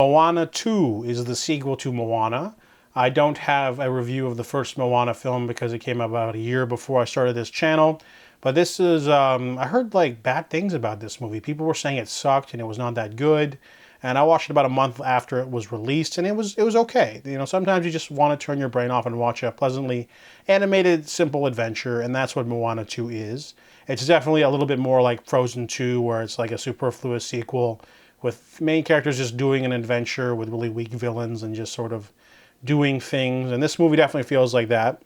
Moana 2 is the sequel to Moana. I don't have a review of the first Moana film because it came out about a year before I started this channel. But this is, I heard like bad things about this movie. People were saying it sucked and it was not that good. And I watched it about a month after it was released, and it was okay. You know, sometimes you just want to turn your brain off and watch a pleasantly animated, simple adventure, and that's what Moana 2 is. It's definitely a little bit more like Frozen 2, where it's like a superfluous sequel with main characters just doing an adventure with really weak villains and just sort of doing things. And this movie definitely feels like that.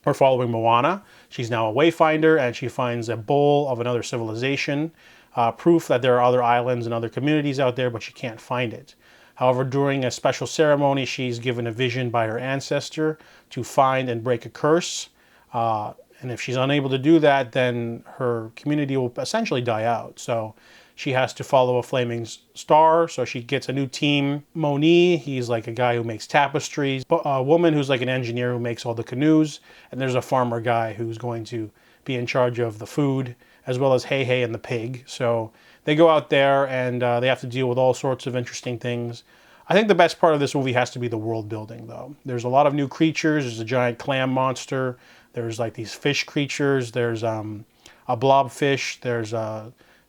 We're following Moana. She's now a wayfinder, and she finds a bowl of another civilization, proof that there are other islands and other communities out there, but she can't find it. However, during a special ceremony, she's given a vision by her ancestor to find and break a curse. And if she's unable to do that, then her community will essentially die out. So she has to follow a flaming star, so she gets a new team. Moni, he's like a guy who makes tapestries. A woman who's like an engineer who makes all the canoes. And there's a farmer guy who's going to be in charge of the food, as well as Hey Hey and the pig. So they go out there and they have to deal with all sorts of interesting things. I think the best part of this movie has to be the world building, though. There's a lot of new creatures. There's a giant clam monster. There's like these fish creatures. There's a blobfish. There's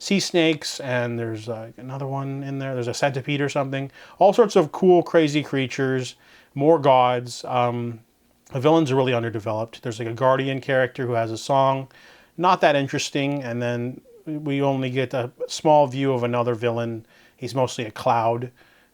sea snakes, and there's another one in there. There's a centipede or something. All sorts of cool, crazy creatures. More gods. The villains are really underdeveloped. There's like a guardian character who has a song. Not that interesting. And then we only get a small view of another villain. He's mostly a cloud.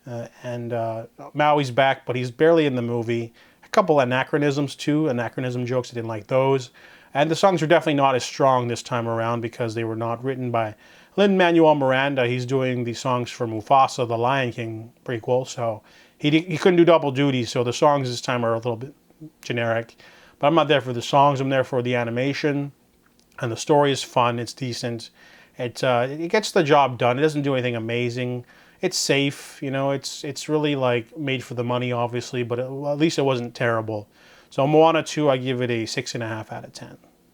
Maui's back, but he's barely in the movie. A couple anachronisms too. Anachronism jokes. I didn't like those. And the songs are definitely not as strong this time around because they were not written by Lin-Manuel Miranda. He's doing the songs for Mufasa, the Lion King prequel, so he couldn't do double duty, so the songs this time are a little bit generic. But I'm not there for the songs, I'm there for the animation, and the story is fun, it's decent. It gets the job done. It doesn't do anything amazing. It's safe, you know, it's really like made for the money, obviously, but at least it wasn't terrible. So Moana 2, I give it a 6.5 out of 10.